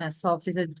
100%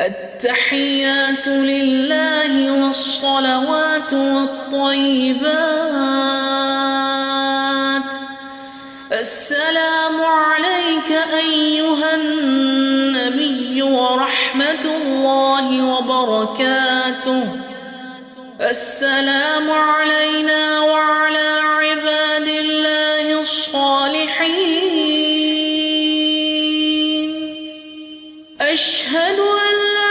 التحيات لله والصلوات والطيبات السلام عليك أيها النبي ورحمة الله وبركاته السلام علينا وعلى عباد الله الصالحين أشهد أن لا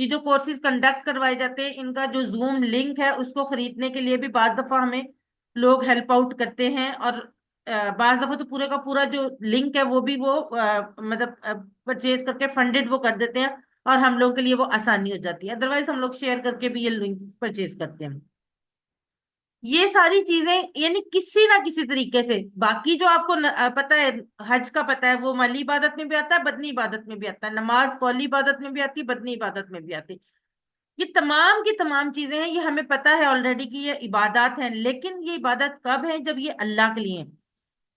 یہ جو کورسز کنڈکٹ کروائے جاتے ہیں ان کا جو زوم لنک ہے اس کو خریدنے کے لیے بھی بعض دفعہ ہمیں لوگ ہیلپ آؤٹ کرتے ہیں، اور بعض دفعہ تو پورے کا پورا جو لنک ہے وہ بھی وہ مطلب پرچیز کر کے فنڈڈ وہ کر دیتے ہیں، اور ہم لوگوں کے لیے وہ آسانی ہو جاتی ہے، ادروائز ہم لوگ شیئر کر کے بھی یہ لنک پرچیز کرتے ہیں۔ یہ ساری چیزیں یعنی کسی نہ کسی طریقے سے، باقی جو آپ کو پتا ہے حج کا پتا ہے وہ مالی عبادت میں بھی آتا ہے، بدنی عبادت میں بھی آتا ہے، نماز قولی عبادت میں بھی آتی ہے، بدنی عبادت میں بھی آتی ہے، یہ تمام کی تمام چیزیں ہیں، یہ ہمیں پتا ہے آلریڈی کہ یہ عبادات ہیں، لیکن یہ عبادت کب ہے؟ جب یہ اللہ کے لیے ہیں،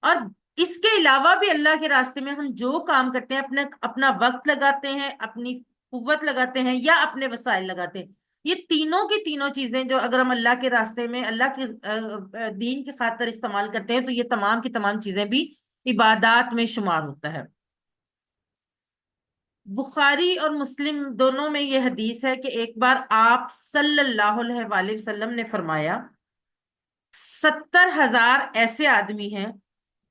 اور اس کے علاوہ بھی اللہ کے راستے میں ہم جو کام کرتے ہیں، اپنا وقت لگاتے ہیں، اپنی قوت لگاتے ہیں یا اپنے وسائل لگاتے ہیں، یہ تینوں کی تینوں چیزیں جو اگر ہم اللہ کے راستے میں اللہ کے دین کی خاطر استعمال کرتے ہیں تو یہ تمام کی تمام چیزیں بھی عبادات میں شمار ہوتا ہے۔ بخاری اور مسلم دونوں میں یہ حدیث ہے کہ ایک بار آپ صلی اللہ علیہ وآلہ وسلم نے فرمایا 70,000 ایسے آدمی ہیں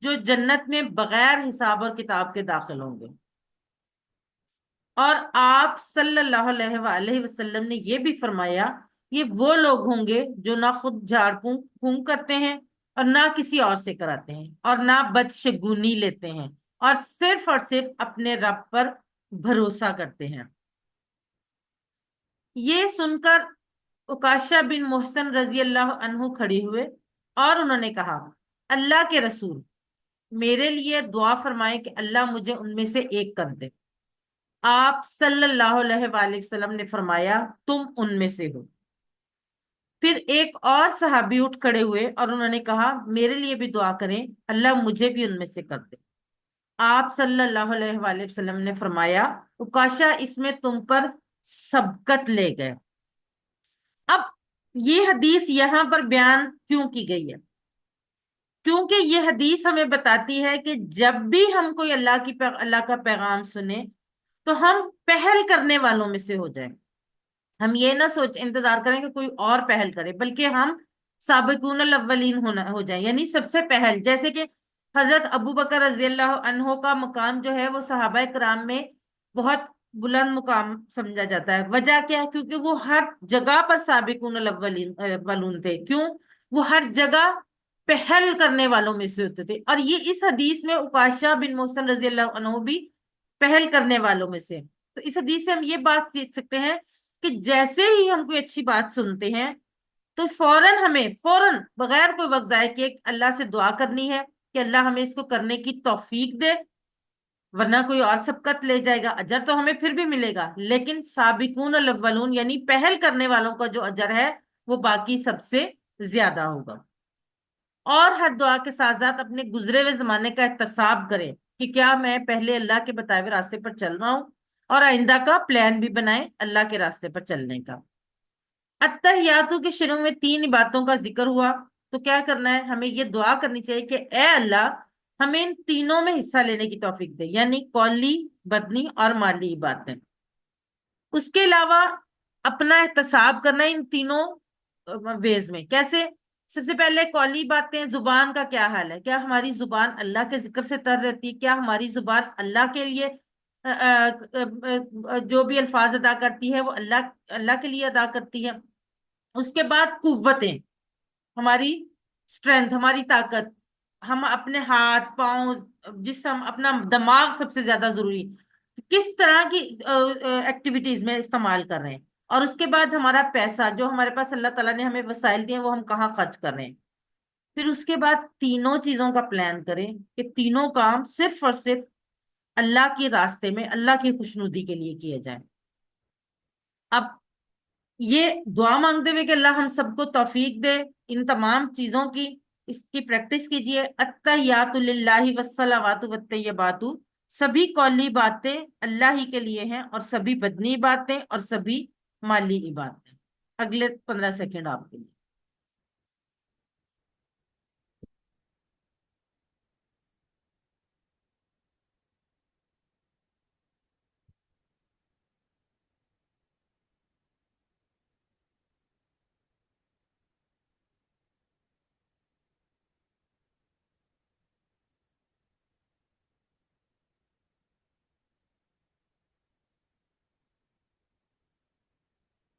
جو جنت میں بغیر حساب اور کتاب کے داخل ہوں گے، اور آپ صلی اللہ علیہ وآلہ وسلم نے یہ بھی فرمایا یہ وہ لوگ ہوں گے جو نہ خود جھاڑ پھونک کرتے ہیں اور نہ کسی اور سے کراتے ہیں اور نہ بدشگونی لیتے ہیں اور صرف اپنے رب پر بھروسہ کرتے ہیں۔ یہ سن کر عکاشہ بن محسن رضی اللہ عنہ کھڑی ہوئے اور انہوں نے کہا، اللہ کے رسول، میرے لیے دعا فرمائے کہ اللہ مجھے ان میں سے ایک کر دے۔ آپ صلی اللہ علیہ وآلہ وسلم نے فرمایا تم ان میں سے ہو۔ پھر ایک اور صحابی اٹھ کھڑے ہوئے اور انہوں نے کہا میرے لیے بھی دعا کریں، اللہ مجھے بھی ان میں سے کر دے۔ آپ صلی اللہ علیہ وآلہ وسلم نے فرمایا عکاشہ اس میں تم پر سبقت لے گئے۔ اب یہ حدیث یہاں پر بیان کیوں کی گئی ہے؟ کیونکہ یہ حدیث ہمیں بتاتی ہے کہ جب بھی ہم کوئی اللہ کا پیغام سنیں تو ہم پہل کرنے والوں میں سے ہو جائیں۔ ہم یہ نہ انتظار کریں کہ کوئی اور پہل کرے، بلکہ ہم سابقون الاولین ہو جائیں، یعنی سب سے پہل۔ جیسے کہ حضرت ابو بکر رضی اللہ عنہ کا مقام جو ہے وہ صحابہ کرام میں بہت بلند مقام سمجھا جاتا ہے۔ وجہ کیا ہے؟ کیونکہ وہ ہر جگہ پر سابقون الاولون تھے۔ کیوں؟ وہ ہر جگہ پہل کرنے والوں میں سے ہوتے تھے، اور یہ اس حدیث میں عکاشہ بن محسن رضی اللہ عنہ بھی پہل کرنے والوں میں سے۔ تو اس حدیث سے ہم یہ بات سیکھ سکتے ہیں کہ جیسے ہی ہم کوئی اچھی بات سنتے ہیں تو فوراً بغیر کوئی وقت ضائع کیے اللہ سے دعا کرنی ہے کہ اللہ ہمیں اس کو کرنے کی توفیق دے، ورنہ کوئی اور سبقت لے جائے گا، اجر تو ہمیں پھر بھی ملے گا، لیکن سابقون الاولون یعنی پہل کرنے والوں کا جو اجر ہے وہ باقی سب سے زیادہ ہوگا۔ اور ہر دعا کے ساتھ ساتھ اپنے گزرے ہوئے زمانے کا احتساب کرے کہ کیا میں پہلے اللہ کے بتائے ہوئے راستے پر چل رہا ہوں، اور آئندہ کا پلان بھی بنائے اللہ کے راستے پر چلنے کا۔ اتحیاتو کے شروع میں 3 باتوں کا ذکر ہوا، تو کیا کرنا ہے؟ ہمیں یہ دعا کرنی چاہیے کہ اے اللہ ہمیں ان تینوں میں حصہ لینے کی توفیق دے، یعنی قولی، بدنی اور مالی باتیں۔ اس کے علاوہ اپنا احتساب کرنا ان تینوں ویز میں۔ کیسے؟ سب سے پہلے قولی باتیں، زبان کا کیا حال ہے؟ کیا ہماری زبان اللہ کے ذکر سے تر رہتی ہے؟ کیا ہماری زبان اللہ کے لیے جو بھی الفاظ ادا کرتی ہے وہ اللہ کے لیے ادا کرتی ہے؟ اس کے بعد قوتیں، ہماری اسٹرینتھ، ہماری طاقت، ہم اپنے ہاتھ پاؤں جسم اپنا دماغ سب سے زیادہ ضروری کس طرح کی ایکٹیویٹیز میں استعمال کر رہے ہیں، اور اس کے بعد ہمارا پیسہ جو ہمارے پاس اللہ تعالیٰ نے ہمیں وسائل دیے ہیں وہ ہم کہاں خرچ کر رہے ہیں۔ پھر اس کے بعد تینوں چیزوں کا پلان کریں کہ تینوں کام صرف اور صرف اللہ کے راستے میں اللہ کی خوشنودی کے لیے کیے جائیں۔ اب یہ دعا مانگتے ہوئے کہ اللہ ہم سب کو توفیق دے ان تمام چیزوں کی، اس کی پریکٹس کیجئے۔ التحیات للہ والصلوات والطیبات، سبھی قولی باتیں اللہ ہی کے لیے ہیں، اور سبھی بدنی باتیں اور سبھی مالی باتیں۔ اگلے 15 سیکنڈ آپ کے لیے۔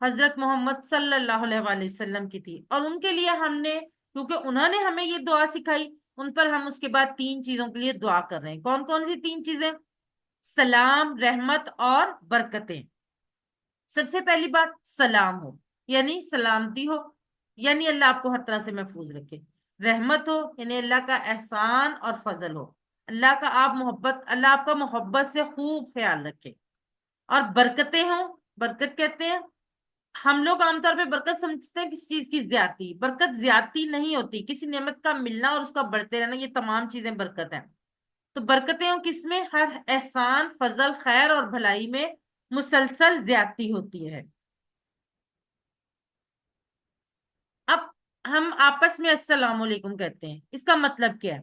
حضرت محمد صلی اللہ علیہ وآلہ وسلم کی تھی، اور ان کے لیے ہم نے، کیونکہ انہوں نے ہمیں یہ دعا سکھائی، ان پر ہم اس کے بعد 3 چیزوں کے لیے دعا کر رہے ہیں۔ کون کون سی 3 چیزیں؟ سلام، رحمت اور برکتیں۔ سب سے پہلی بات سلام ہو، یعنی سلامتی ہو، یعنی اللہ آپ کو ہر طرح سے محفوظ رکھے۔ رحمت ہو، یعنی اللہ کا احسان اور فضل ہو، اللہ آپ کا محبت سے خوب خیال رکھے۔ اور برکتیں ہوں، برکت کہتے ہیں، ہم لوگ عام طور پہ برکت سمجھتے ہیں کسی چیز کی زیادتی، برکت زیادتی نہیں ہوتی، کسی نعمت کا ملنا اور اس کا بڑھتے رہنا، یہ تمام چیزیں برکت ہیں۔ تو برکتیں ہوں کس میں؟ ہر احسان، فضل، خیر اور بھلائی میں مسلسل زیادتی ہوتی ہے۔ اب ہم آپس میں السلام علیکم کہتے ہیں، اس کا مطلب کیا ہے؟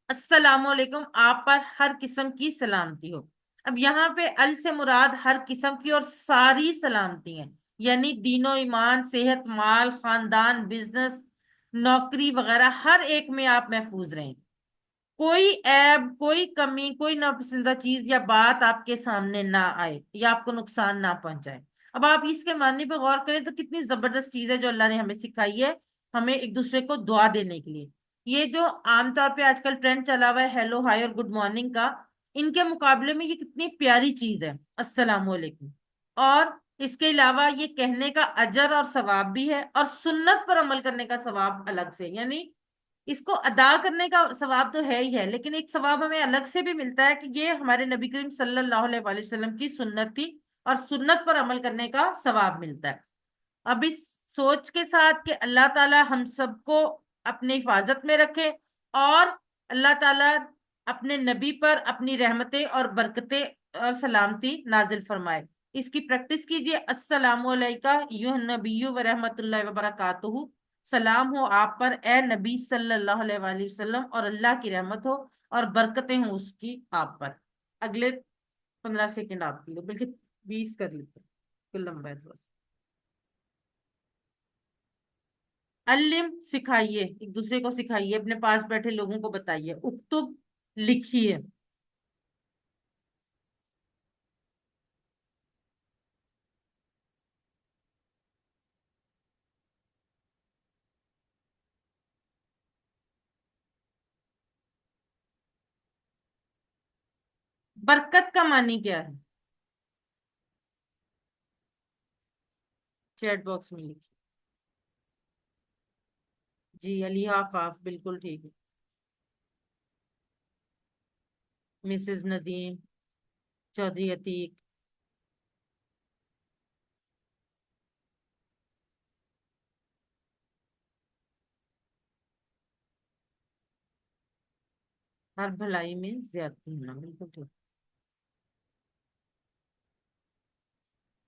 السلام علیکم، آپ پر ہر قسم کی سلامتی ہو۔ اب یہاں پہ ال سے مراد ہر قسم کی اور ساری سلامتی ہیں، یعنی دین و ایمان، صحت، مال، خاندان، بزنس، نوکری وغیرہ، ہر ایک میں آپ محفوظ رہیں۔ کوئی عیب، کوئی کمی، کوئی ناپسندیدہ چیز یا بات آپ کے سامنے نہ آئے یا آپ کو نقصان نہ پہنچائے۔ اب آپ اس کے معنی پہ غور کریں تو کتنی زبردست چیز ہے جو اللہ نے ہمیں سکھائی ہے، ہمیں ایک دوسرے کو دعا دینے کے لیے۔ یہ جو عام طور پہ آج کل ٹرینڈ چلا ہوا ہے ہیلو، ہائی اور گڈ مارننگ کا، ان کے مقابلے میں یہ کتنی پیاری چیز ہے السلام علیکم۔ اور اس کے علاوہ یہ کہنے کا اجر اور ثواب بھی ہے، اور سنت پر عمل کرنے کا ثواب الگ سے، یعنی اس کو ادا کرنے کا ثواب تو ہے ہی ہے، لیکن ایک ثواب ہمیں الگ سے بھی ملتا ہے کہ یہ ہمارے نبی کریم صلی اللہ علیہ وآلہ وسلم کی سنت تھی، اور سنت پر عمل کرنے کا ثواب ملتا ہے۔ اب اس سوچ کے ساتھ کہ اللہ تعالی ہم سب کو اپنی حفاظت میں رکھے، اور اللہ تعالی اپنے نبی پر اپنی رحمتیں اور برکتیں اور سلامتی نازل فرمائے، اس کی پریکٹس کیجئے۔ السلام علیکہ ایھا النبی و رحمت اللہ وبرکاتہ، سلام ہو آپ پر اے نبی صلی اللہ علیہ وآلہ وسلم، اور اللہ کی رحمت ہو اور برکتیں ہوں اس کی آپ پر۔ اگلے 15 سیکنڈ آپ کی، بلکہ 20 کر لیتے ہیں، کل لمبا ہے تھوڑا سا۔ علم، سکھائیے، ایک دوسرے کو سکھائیے، اپنے پاس بیٹھے لوگوں کو بتائیے۔ اکتب، لکھیے۔ برکت کا معنی کیا ہے؟ چیٹ باکس میں لکھیے۔ جی علی آفاف، بالکل ٹھیک ہے۔ مسز ندیم، چودھری عتیق، ہر بھلائی میں زیادتی ہونا، بالکل ٹھیک۔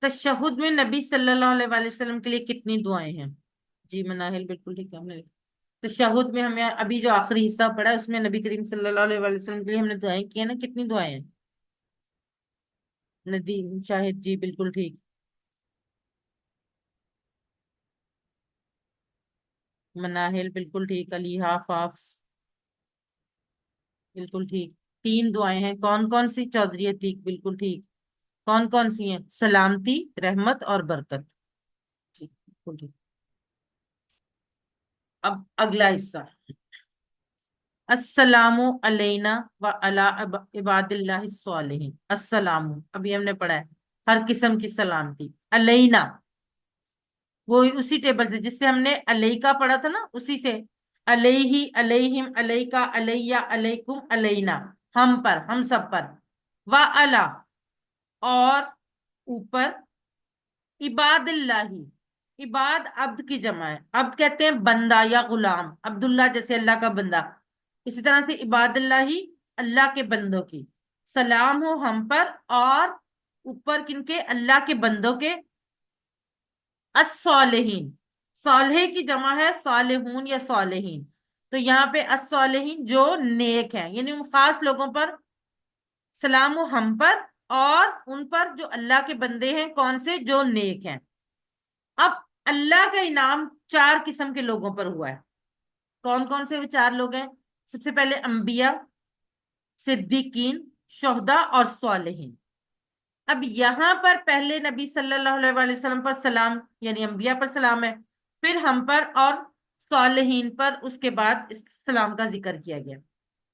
تشہد میں نبی صلی اللہ علیہ وآلہ وسلم کے لیے کتنی دعائیں ہیں؟ جی مناہل، بالکل ٹھیک ہے، ہم نے لکھا۔ تشہد میں ہمیں ابھی جو آخری حصہ پڑھا ہے اس میں نبی کریم صلی اللہ علیہ وآلہ وسلم کے لیے ہم نے دعائیں کی ہیں نا، کتنی دعائیں ہیں؟ ندیم شاہد، جی بالکل ٹھیک۔ مناہل بالکل ٹھیک۔ علی حافظ بالکل ٹھیک۔ 3 دعائیں ہیں، کون کون سی؟ چودھری عتیق بالکل ٹھیک۔ کون کون سی ہیں؟ سلامتی، رحمت اور برکت، جی بالکل ٹھیک۔ اب اگلا حصہ، السلام علینا و علی عباد اللہ الصالحین۔ السلام، ابھی ہم نے پڑھا ہے ہر قسم کی سلامتی۔ علینا، وہ اسی ٹیبل سے جس سے ہم نے علیکا پڑھا تھا نا، اسی سے علیہ، علیہم، علیکا، علیہ، علیکم، علینا، ہم پر، ہم سب پر۔ وعلا، اور اوپر۔ عباد اللہ، عباد عبد کی جمع ہے، عبد کہتے ہیں بندہ یا غلام، عبداللہ جیسے اللہ کا بندہ، اسی طرح سے عباد اللہ، اللہ کے بندوں کی سلام ہو ہم پر، اور اوپر کن کے؟ اللہ کے بندوں کے۔ الصالحین، صالح کی جمع ہے صالحون یا صالحین، تو یہاں پہ الصالحین جو نیک ہیں، یعنی ان خاص لوگوں پر سلام و ہم پر، اور ان پر جو اللہ کے بندے ہیں، کون سے؟ جو نیک ہیں۔ اب اللہ کا انعام 4 قسم کے لوگوں پر ہوا ہے، کون کون سے وہ 4 لوگ ہیں؟ سب سے پہلے انبیاء، صدیقین، شہداء اور صالحین۔ اب یہاں پر پہلے نبی صلی اللہ علیہ وآلہ وسلم پر سلام یعنی انبیاء پر سلام ہے، پھر ہم پر اور صالحین پر اس کے بعد اس سلام کا ذکر کیا گیا۔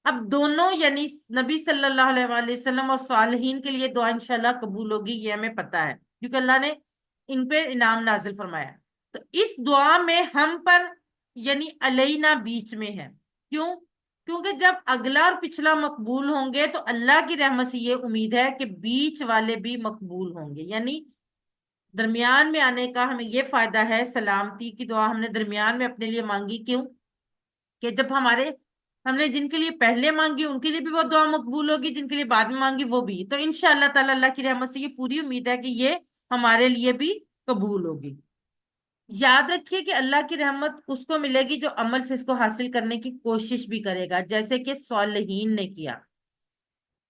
اب دونوں یعنی نبی صلی اللہ علیہ وآلہ وسلم اور صالحین کے لیے دعا انشاءاللہ قبول ہوگی، یہ ہمیں پتا ہے کیونکہ اللہ نے ان پہ انعام نازل فرمایا۔ تو اس دعا میں ہم پر یعنی علینا بیچ میں ہے، کیوں؟ کیونکہ جب اگلا اور پچھلا مقبول ہوں گے تو اللہ کی رحمت سے یہ امید ہے کہ بیچ والے بھی مقبول ہوں گے، یعنی درمیان میں آنے کا ہمیں یہ فائدہ ہے۔ سلامتی کی دعا ہم نے درمیان میں اپنے لیے مانگی، کیوں؟ کہ جب ہم نے جن کے لیے پہلے مانگی ان کے لیے بھی وہ دعا مقبول ہوگی، جن کے لیے بعد میں مانگی وہ بھی۔ تو انشاءاللہ تعالی اللہ کی رحمت سے یہ پوری امید ہے کہ یہ ہمارے لیے بھی قبول ہوگی۔ یاد رکھیے کہ اللہ کی رحمت اس کو ملے گی جو عمل سے اس کو حاصل کرنے کی کوشش بھی کرے گا، جیسے کہ صالحین نے کیا۔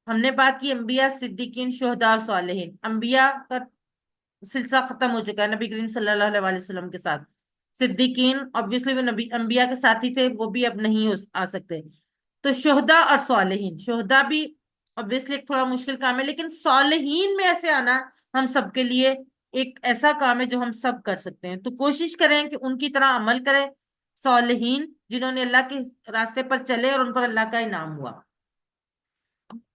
ہم نے بات کی انبیاء، صدیقین، شہداء اور صالحین۔ انبیاء کا سلسلہ ختم ہو چکا ہے نبی کریم صلی اللہ علیہ وسلم کے ساتھ۔ صدیقین obviously وہ نبی انبیاء کے ساتھی تھے، وہ بھی اب نہیں آ سکتے۔ تو شہداء اور صالحین، شہداء بھی obviously ایک تھوڑا مشکل کام ہے، لیکن صالحین میں ایسے آنا ہم سب کے لیے ایک ایسا کام ہے جو ہم سب کر سکتے ہیں۔ تو کوشش کریں کہ ان کی طرح عمل کریں، صالحین جنہوں نے اللہ کے راستے پر چلے اور ان پر اللہ کا انعام ہوا۔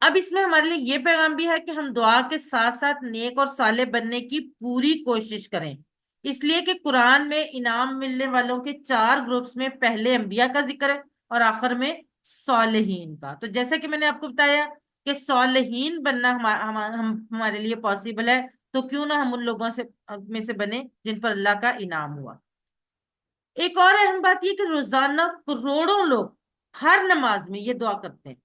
اب اس میں ہمارے لیے یہ پیغام بھی ہے کہ ہم دعا کے ساتھ ساتھ نیک اور صالح بننے کی پوری کوشش کریں، اس لیے کہ قرآن میں انعام ملنے والوں کے 4 گروپس میں پہلے انبیاء کا ذکر ہے اور آخر میں صالحین کا۔ تو جیسے کہ میں نے آپ کو بتایا کہ صالحین بننا ہمارے لیے پاسبل ہے، تو کیوں نہ ہم ان لوگوں میں سے بنے جن پر اللہ کا انعام ہوا۔ ایک اور اہم بات یہ کہ روزانہ کروڑوں لوگ ہر نماز میں یہ دعا کرتے ہیں،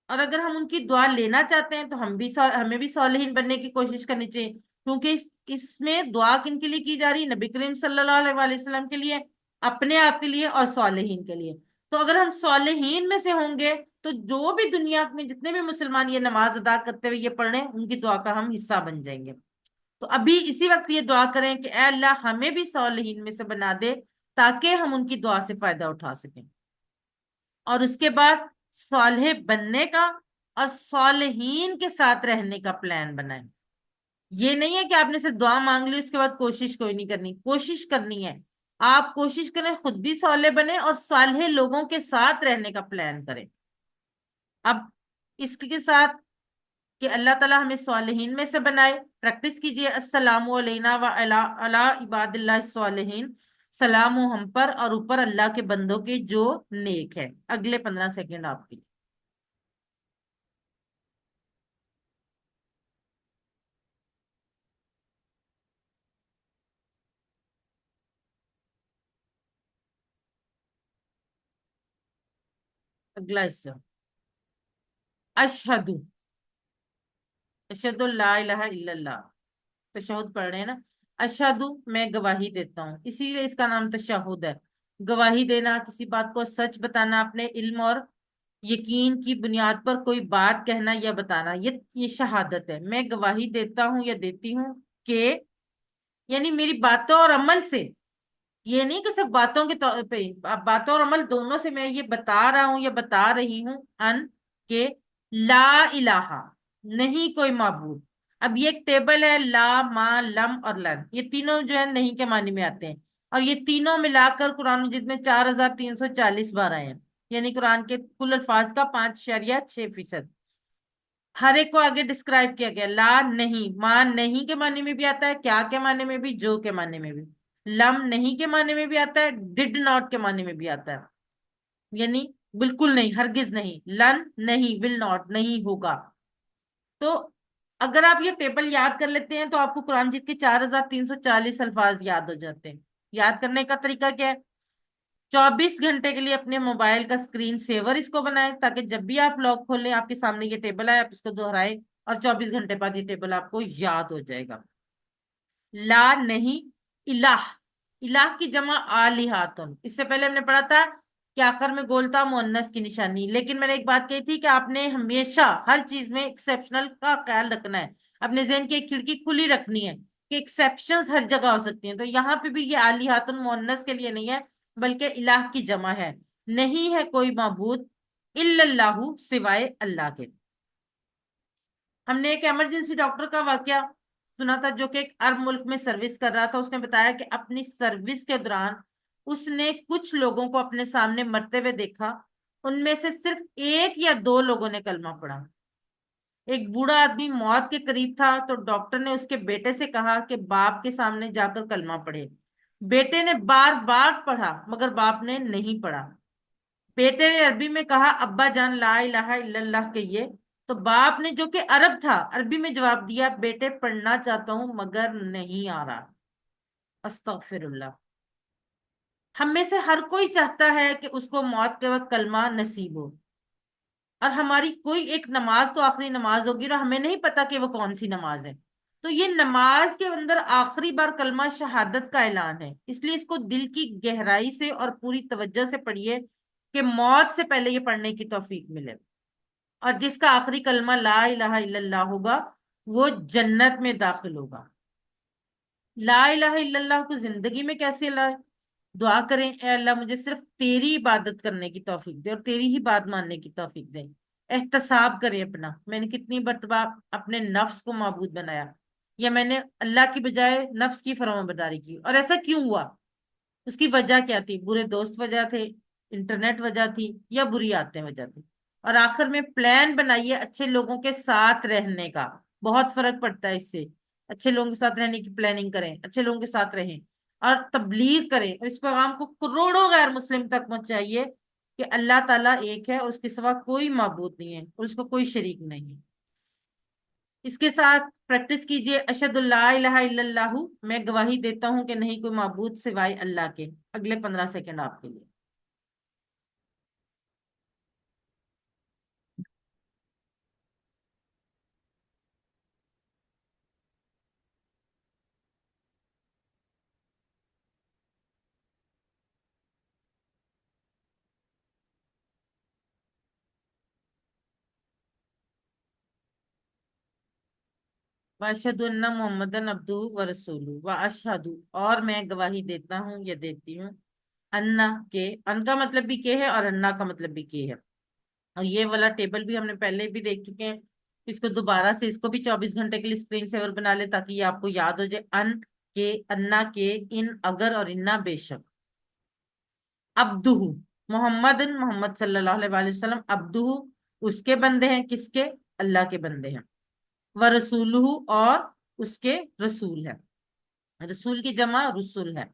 اور اگر ہم ان کی دعا لینا چاہتے ہیں تو ہمیں بھی صالحین بننے کی کوشش کرنی چاہیے، کیونکہ اس میں دعا کن کے لیے کی جا رہی ہے؟ نبی کریم صلی اللہ علیہ وآلہ وسلم کے لیے، اپنے آپ کے لیے اور صالحین کے لیے۔ تو اگر ہم صالحین میں سے ہوں گے تو جو بھی دنیا میں جتنے بھی مسلمان یہ نماز ادا کرتے ہوئے یہ پڑھ رہے ہیں ان کی دعا کا ہم حصہ بن جائیں گے۔ تو ابھی اسی وقت یہ دعا کریں کہ اے اللہ ہمیں بھی صالحین میں سے بنا دے تاکہ ہم ان کی دعا سے فائدہ اٹھا سکیں۔ اور اس کے بعد صالح بننے کا اور صالحین کے ساتھ رہنے کا پلان بنائیں۔ یہ نہیں ہے کہ آپ نے صرف دعا مانگ لی اس کے بعد کوشش کوئی نہیں کرنی، کوشش کرنی ہے۔ آپ کوشش کریں خود بھی صالح بنیں اور صالح لوگوں کے ساتھ رہنے کا پلان کریں۔ اب اس کے ساتھ کہ اللہ تعالیٰ ہمیں صالحین میں سے بنائے، پریکٹس کیجئے السلام علینا و علی عباد اللہ الصالحین، سلام ہو ہم پر اور اوپر اللہ کے بندوں کے جو نیک ہے۔ اگلے 15 سیکنڈ آپ کے لیے۔ اگلا حصہ، اشہدو، اشہدو لا الہ الا اللہ، تشہد پڑھ رہے ہیں نا، اشہدو میں گواہی دیتا ہوں، اسی لیے اس کا نام تشہد ہے۔ گواہی دینا، کسی بات کو سچ بتانا، اپنے علم اور یقین کی بنیاد پر کوئی بات کہنا یا بتانا، یہ شہادت ہے۔ میں گواہی دیتا ہوں یا دیتی ہوں کہ یعنی میری باتوں اور عمل سے، یہ نہیں کہ صرف باتوں کے طور پہ، باتوں اور عمل دونوں سے میں یہ بتا رہا ہوں یا بتا رہی ہوں کہ لا الہ، نہیں کوئی معبود۔ اب یہ ایک ٹیبل ہے، لا، ما، لم اور لن، یہ تینوں جو ہے نہیں کے معنی میں آتے ہیں، اور یہ تینوں ملا کر قرآن مجید میں 4340 بار آئے ہیں، یعنی قرآن کے کل الفاظ کا 5.6%۔ ہر ایک کو آگے ڈسکرائب کیا گیا۔ لا نہیں، ما نہیں کے معنی میں بھی آتا ہے، کیا کے معنی میں بھی، جو کے معنی میں بھی۔ لم نہیں کے معنی میں بھی آتا ہے، ڈڈ ناٹ کے معنی میں بھی آتا ہے، یعنی بالکل نہیں، ہرگز نہیں۔ لن نہیں، ول ناٹ نہیں ہوگا۔ تو اگر آپ یہ ٹیبل یاد کر لیتے ہیں تو آپ کو قرآن مجید کے 4340 الفاظ یاد ہو جاتے ہیں۔ یاد کرنے کا طریقہ کیا ہے؟ 24 گھنٹے کے لیے اپنے موبائل کا اسکرین سیور اس کو بنائیں تاکہ جب بھی آپ لاگ کھولیں آپ کے سامنے یہ ٹیبل آئے، آپ اس کو دہرائیں اور 24 گھنٹے بعد یہ ٹیبل آپ کو یاد ہو جائے گا۔ لا نہیں، الہ، الہ کی جمع آلہاتن، اس سے پہلے ہم نے پڑھا تھا کہ آخر میں گولتا مؤنث کی نشانی، لیکن میں نے ایک بات کہی تھی کہ آپ نے ہمیشہ ہر چیز میں ایکسیپشنل کا خیال رکھنا ہے، اپنے ذہن کی ایک کھڑکی کھلی رکھنی ہے کہ ایکسیپشنز ہر جگہ ہو سکتی ہیں۔ تو یہاں پہ بھی یہ آلہاتن مؤنث کے لیے نہیں ہے بلکہ الہ کی جمع ہے، نہیں ہے کوئی معبود الا اللہ، سوائے اللہ کے۔ ہم نے ایک ایمرجنسی ڈاکٹر کا واقعہ سنا تھا جو کہ ایک عرب ملک میں سروس کر رہا تھا. اس نے بتایا کہ اپنی سروس کے دوران اس نے کچھ لوگوں کو اپنے سامنے مرتے ہوئے دیکھا. ان میں سے صرف 1 یا 2 لوگوں نے کلمہ پڑھا. ایک بوڑھا آدمی موت کے قریب تھا تو ڈاکٹر نے اس کے بیٹے سے کہا کہ باپ کے سامنے جا کر کلمہ پڑھے. بیٹے نے بار بار پڑھا مگر باپ نے نہیں پڑھا. بیٹے نے عربی میں کہا ابا جان لا الہ الا اللہ کہیے. تو باپ نے جو کہ عرب تھا عربی میں جواب دیا بیٹے پڑھنا چاہتا ہوں مگر نہیں آ رہا. استغفر اللہ. ہم میں سے ہر کوئی چاہتا ہے کہ اس کو موت کے وقت کلمہ نصیب ہو. اور ہماری کوئی ایک نماز تو آخری نماز ہوگی اور ہمیں نہیں پتا کہ وہ کون سی نماز ہے. تو یہ نماز کے اندر آخری بار کلمہ شہادت کا اعلان ہے. اس لیے اس کو دل کی گہرائی سے اور پوری توجہ سے پڑھیے کہ موت سے پہلے یہ پڑھنے کی توفیق ملے. اور جس کا آخری کلمہ لا الہ الا اللہ ہوگا وہ جنت میں داخل ہوگا. لا الہ الا اللہ کو زندگی میں کیسے لائے؟ دعا کریں اے اللہ مجھے صرف تیری عبادت کرنے کی توفیق دے اور تیری ہی بات ماننے کی توفیق دے. احتساب کریں اپنا میں نے کتنی مرتبہ اپنے نفس کو معبود بنایا یا میں نے اللہ کی بجائے نفس کی فرمانبرداری کی اور ایسا کیوں ہوا؟ اس کی وجہ کیا تھی؟ برے دوست وجہ تھے, انٹرنیٹ وجہ تھی, یا بری عادتیں وجہ تھی. اور آخر میں پلان بنائیے اچھے لوگوں کے ساتھ رہنے کا. بہت فرق پڑتا ہے اس سے. اچھے لوگوں کے ساتھ رہنے کی پلاننگ کریں, اچھے لوگوں کے ساتھ رہیں اور تبلیغ کریں اور اس پیغام کو کروڑوں غیر مسلم تک پہنچائیے کہ اللہ تعالیٰ ایک ہے اور اس کے سوا کوئی معبود نہیں ہے اور اس کو کوئی شریک نہیں ہے. اس کے ساتھ پریکٹس کیجئے اشہد اللہ الہ الا اللہ, میں گواہی دیتا ہوں کہ نہیں کوئی معبود سوائے اللہ کے. اگلے 15 سیکنڈ آپ کے لیے. واشہد ان محمدن عبدہ و رسولہ واشہد, اور میں گواہی دیتا ہوں یا دیتی ہوں, انا کے, ان کا مطلب بھی کہ ہے اور انا کا مطلب بھی کہ ہے. اور یہ والا ٹیبل بھی ہم نے پہلے بھی دیکھ چکے ہیں. اس کو دوبارہ سے اس کو بھی 24 گھنٹے کے لیے اسکرین سیور بنا لے تاکہ یہ آپ کو یاد ہو جائے. ان کے, انا کے, ان اگر اور انا بے شک. عبدہ, محمد محمد صلی اللہ علیہ وسلم, عبدہ اس کے بندے ہیں. کس کے؟ اللہ کے بندے ہیں. ورسولہ, اور اس کے رسول ہے. رسول کی جمع رسول ہے.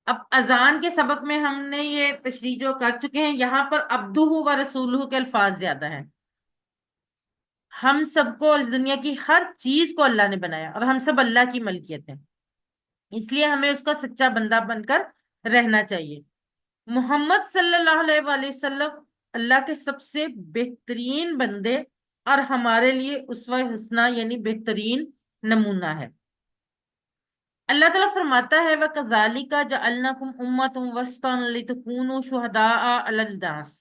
اب اذان کے سبق میں ہم نے یہ تشریح جو کر چکے ہیں, یہاں پر عبدہ و رسولہ کے الفاظ زیادہ ہیں. ہم سب کو اور اس دنیا کی ہر چیز کو اللہ نے بنایا اور ہم سب اللہ کی ملکیت ہیں. اس لیے ہمیں اس کا سچا بندہ بن کر رہنا چاہیے. محمد صلی اللہ علیہ وآلہ وسلم اللہ کے سب سے بہترین بندے اور ہمارے لیے اسوہ حسنہ یعنی بہترین نمونہ ہے. اللہ تعالیٰ فرماتا ہے وَكَذَلِكَ جَعَلْنَاكُمْ أُمَّةً وَسْطًا لِتَكُونُوا شُهَدَاءَ عَلَى النَّاسِ,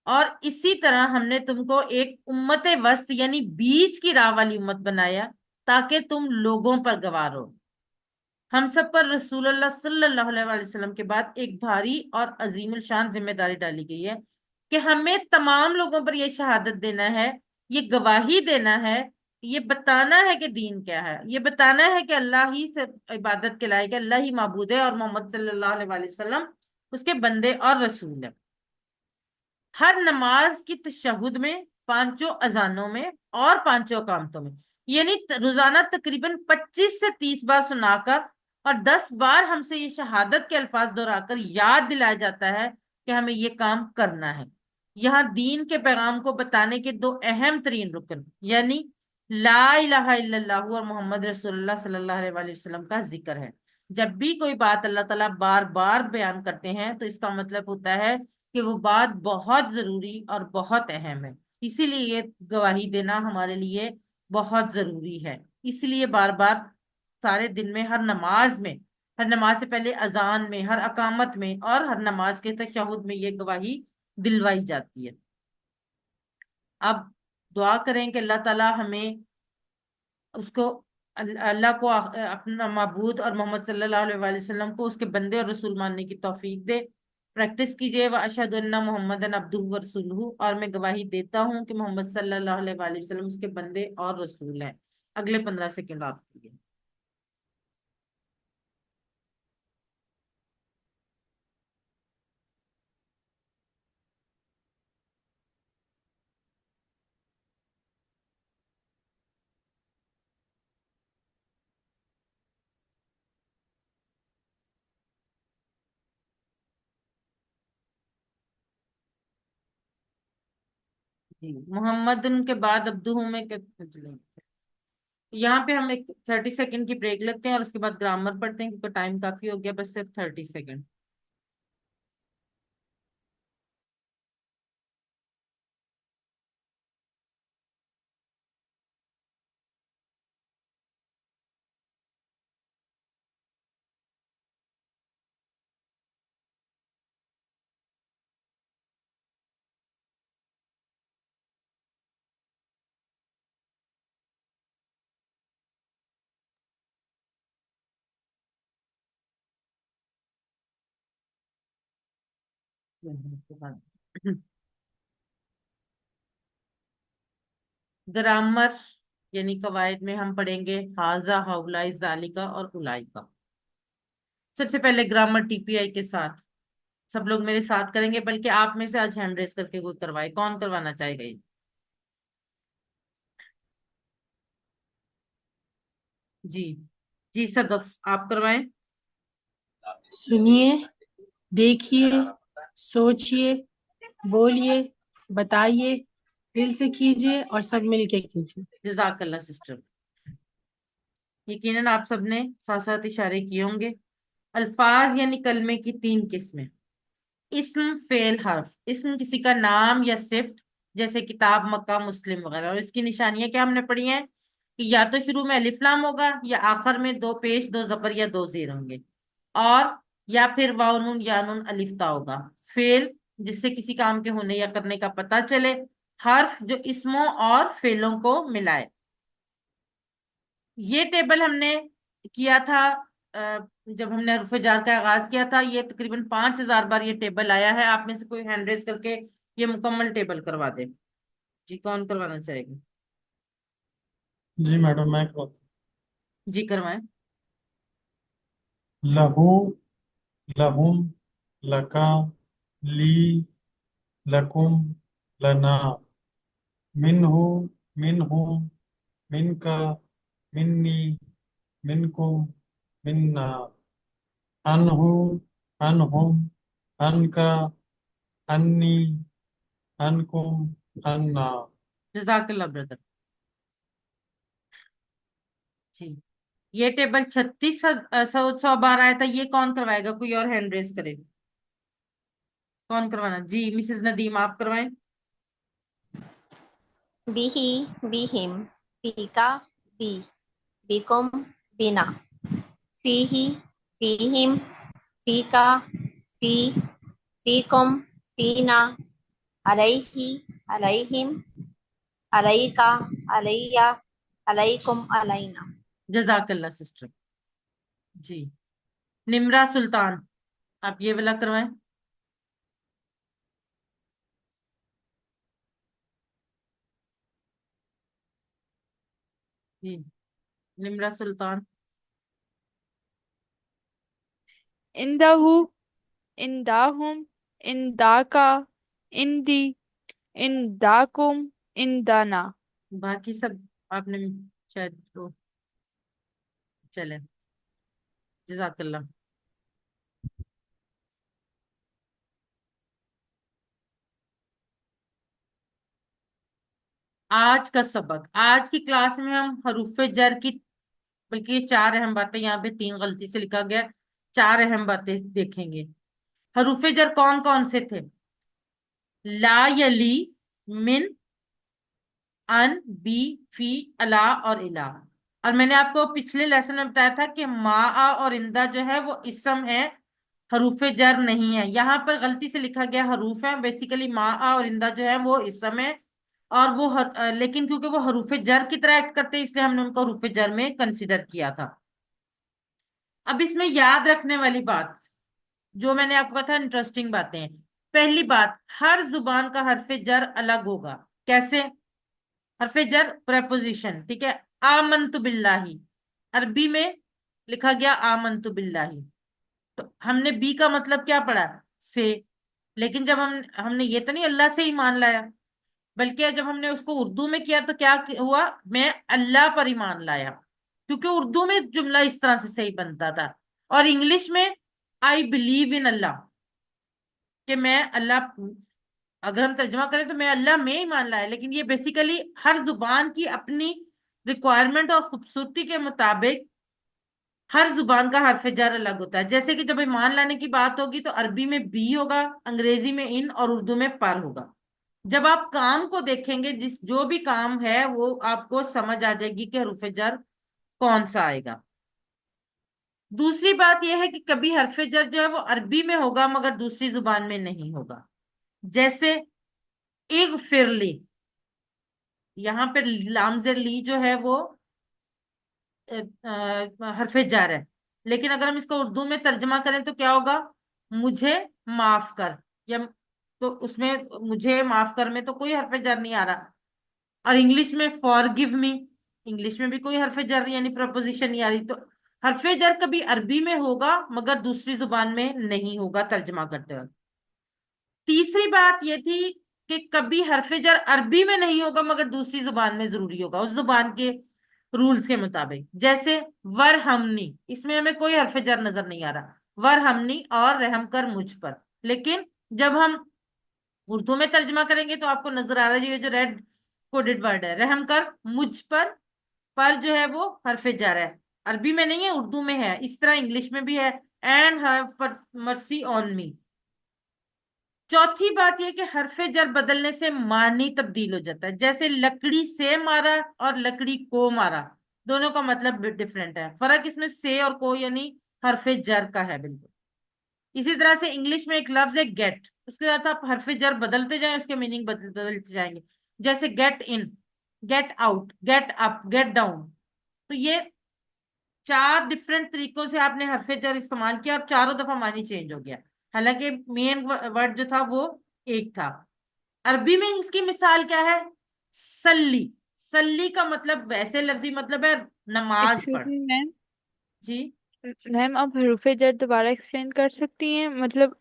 اور اسی طرح ہم نے تم کو ایک امت وسط یعنی بیچ کی راہ والی امت بنایا تاکہ تم لوگوں پر گواہ ہو. ہم سب پر رسول اللہ صلی اللہ علیہ وآلہ وسلم کے بعد ایک بھاری اور عظیم الشان ذمہ داری ڈالی گئی ہے کہ ہمیں تمام لوگوں پر یہ شہادت دینا ہے, یہ گواہی دینا ہے, یہ بتانا ہے کہ دین کیا ہے, یہ بتانا ہے کہ اللہ ہی سے عبادت کے لائق ہے, اللہ ہی معبود ہے اور محمد صلی اللہ علیہ وآلہ وسلم اس کے بندے اور رسول ہے. ہر نماز کی تشہد میں, 5 اذانوں میں اور 5 اقامتوں میں, یعنی روزانہ تقریباً 25 سے 30 بار سنا کر اور 10 بار ہم سے یہ شہادت کے الفاظ دہرا کر یاد دلایا جاتا ہے کہ ہمیں یہ کام کرنا ہے. یہاں دین کے پیغام کو بتانے کے 2 اہم ترین رکن یعنی لا الہ الا اللہ اور محمد رسول اللہ صلی اللہ علیہ وآلہ وسلم کا ذکر ہے. جب بھی کوئی بات اللہ تعالیٰ بار بار بیان کرتے ہیں تو اس کا مطلب ہوتا ہے کہ وہ بات بہت ضروری اور بہت اہم ہے. اسی لیے یہ گواہی دینا ہمارے لیے بہت ضروری ہے. اس لیے بار بار سارے دن میں, ہر نماز سے پہلے اذان میں, ہر اقامت میں اور ہر نماز کے تشہد میں یہ گواہی دلوائی جاتی ہے. اب دعا کریں کہ اللہ تعالیٰ ہمیں اس کو اللہ کو اپنا معبود اور محمد صلی اللہ علیہ وآلہ وسلم کو اس کے بندے اور رسول ماننے کی توفیق دے. پریکٹس کیجئے. واشہد ان محمد عبدہ ورسولہ، اور میں گواہی دیتا ہوں کہ محمد صلی اللہ علیہ وآلہ وسلم اس کے بندے اور رسول ہیں. اگلے 15 سیکنڈ آپ کیجئے. جی محمد ان کے بعد عبدہ میں یہاں پہ ہم ایک 30 سیکنڈ کی بریک لیتے ہیں اور اس کے بعد گرامر پڑھتے ہیں کیونکہ ٹائم کافی ہو گیا، بس صرف 30 سیکنڈ. گرامر یعنی قواعد میں ہم پڑھیں گے ہاذا، ہاؤلائی، ذالکا اور اولائکا. سب سے پہلے گرامر ٹی پی آئی کے ساتھ سب لوگ میرے ساتھ کریں گے، بلکہ آپ میں سے آج ہینڈ ریز کر کے کوئی کروائے. کون کروانا چاہے گا یہ؟ جی جی صدف آپ کروائیں. سنیے، دیکھیے، سوچیے، بولیے، بتائیے، دل سے کیجیے اور سب مل کے کیجیے. جزاک اللہ سسٹر. یقیناً آپ سب نے ساتھ ساتھ اشارے کیے ہوں گے. الفاظ یعنی کلمے کی 3 قسمیں: اسم، فعل، حرف. اسم کسی کا نام یا صفت، جیسے کتاب، مکہ، مسلم وغیرہ. اور اس کی نشانیاں کیا ہم نے پڑھی ہیں کہ یا تو شروع میں الف لام ہوگا، یا آخر میں 2 پیش، 2 زبر یا 2 زیر ہوں گے، اور یا پھر واو نون یا نون الف تا ہوگا. فعل جس سے کسی کام کے ہونے یا کرنے کا پتہ چلے. حرف جو اسموں اور فعلوں کو ملائے. یہ ٹیبل ہم نے کیا تھا جب ہم نے حروف جار کا آغاز کیا تھا. یہ تقریباً 5000 بار یہ ٹیبل آیا ہے. آپ میں سے کوئی ہینڈ ریز کر کے یہ مکمل ٹیبل کروا دے. جی کون کروانا چاہے گا؟ جی میڈم میں کرواتا ہوں. جی کروائیں. لہو، لہم، لکا، لی، لکم، لنا، منہ، منہم، منکا، منی، منکم، منا، انہ، انہم، انکا، انی، انکم، انا. جزاک اللہ بردر. جی یہ ٹیبل 3600 بار آیا تھا. یہ کون کروائے گا؟ کوئی اور ہینڈ ریز کرے. کون کروانا؟ جی مسز ندیم آپ کروائیں. bihi, bihim, bika, bi, bikum, bina, fihi, fihim, fika, fi, fikum, fina, alaihi, alaihim, alaika, alayya, alaikum, alaina. جزاک اللہ سسٹر. جی نمرہ سلطان آپ یہ والا کروائیں. جی نمرہ سلطان. عنده، عندهم، عندك، عندي، عندكم، عندنا. باقی سب آپ نے شاید چلے. جزاک اللہ. آج کا سبق، آج کی کلاس میں ہم حروف جر کی، بلکہ یہ 4 اہم باتیں، یہاں پہ 3 غلطی سے لکھا گیا، 4 اہم باتیں دیکھیں گے. حروف جر کون کون سے تھے؟ لا، یلی، من، ان، بی، فی، الا اور الہ. اور میں نے آپ کو پچھلے لیسن میں بتایا تھا کہ ما اور اندہ جو ہے وہ اسم ہے، حروف جر نہیں ہے. یہاں پر غلطی سے لکھا گیا حروف ہیں. بیسیکلی ما اور اندہ جو ہے وہ اسم ہے، اور وہ لیکن کیونکہ وہ حروف جر کی طرح ایکٹ کرتے ہیں اس لیے ہم نے ان کو حروف جر میں کنسیڈر کیا تھا. اب اس میں یاد رکھنے والی بات، جو میں نے آپ کو کہا تھا انٹرسٹنگ باتیں ہیں. پہلی بات، ہر زبان کا حرف جر الگ ہوگا. کیسے؟ حرف جر پریپوزیشن، ٹھیک ہے. آمنت باللہ، عربی میں لکھا گیا آمنت باللہ، تو ہم نے بی کا مطلب کیا پڑھا؟ سے. لیکن جب ہم نے یہ تو نہیں اللہ سے ہی مان لایا، بلکہ جب ہم نے اس کو اردو میں کیا تو کیا ہوا؟ میں اللہ پر ایمان لایا، کیونکہ اردو میں جملہ اس طرح سے صحیح بنتا تھا. اور انگلش میں آئی بلیو ان اللہ، کہ میں اللہ، اگر ہم ترجمہ کریں تو میں اللہ میں ایمان لایا. لیکن یہ بیسیکلی ہر زبان کی اپنی ریکوائرمنٹ اور خوبصورتی کے مطابق ہر زبان کا حرف جر الگ ہوتا ہے. جیسے کہ جب ایمان لانے کی بات ہوگی تو عربی میں بی ہوگا، انگریزی میں ان، اور اردو میں پر ہوگا. جب آپ کام کو دیکھیں گے، جو بھی کام ہے وہ آپ کو سمجھ آ جائے گی کہ حرف جر کون سا آئے گا. دوسری بات یہ ہے کہ کبھی حرف جر جو ہے وہ عربی میں ہوگا مگر دوسری زبان میں نہیں ہوگا. جیسے اغفر لی، یہاں پہ لام زیر لی جو ہے وہ حرف جر ہے، لیکن اگر ہم اس کو اردو میں ترجمہ کریں تو کیا ہوگا؟ مجھے معاف کر، یا تو اس میں مجھے معاف کر میں تو کوئی حرف جر نہیں آ رہا. اور انگلش میں فار گیو می، انگلش میں بھی کوئی حرف جر یعنی پرپوزیشن نہیں آ رہی. تو حرف جر کبھی عربی میں ہوگا مگر دوسری زبان میں نہیں ہوگا ترجمہ کرتے وقت. تیسری بات یہ تھی کہ کبھی حرف جر عربی میں نہیں ہوگا مگر دوسری زبان میں ضروری ہوگا اس زبان کے رولز کے مطابق. جیسے ورحمنی، اس میں ہمیں کوئی حرف جر نظر نہیں آ رہا، ورحمنی اور رحم کر مجھ پر. لیکن جب ہم اردو میں ترجمہ کریں گے تو آپ کو نظر آ رہا ہے یہ جو ریڈ کوڈڈ ورڈ ہے، رحم کر مجھ پر جو ہے وہ حرف جر ہے. عربی میں نہیں ہے، اردو میں ہے. اس طرح انگلش میں بھی ہے، اینڈ ہیو مرسی آن می. چوتھی بات یہ کہ حرف جر بدلنے سے معنی تبدیل ہو جاتا ہے. جیسے لکڑی سے مارا اور لکڑی کو مارا، دونوں کا مطلب ڈفرینٹ ہے. فرق اس میں سے اور کو یعنی حرف جر کا ہے بالکل. اسی طرح سے انگلش میں ایک لفظ ہے گیٹ، اس کے ساتھ آپ حرف جر بدلتے جائیں، اس کے میننگ بدلتے جائیں گے. جیسے get in, get out, get up, get down. تو یہ 4 ڈفرینٹ طریقوں سے آپ نے حرف جر استعمال کیا اور چاروں دفعہ معنی چینج ہو گیا، حالانکہ مین ورڈ جو تھا وہ ایک تھا. عربی میں اس کی مثال کیا ہے؟ سلی. سلی کا مطلب ویسے لفظی مطلب ہے نماز ایکسکیوز پڑھ. می میم، جی میم آپ حروف جر دوبارہ ایکسپلین کر سکتی ہیں؟ مطلب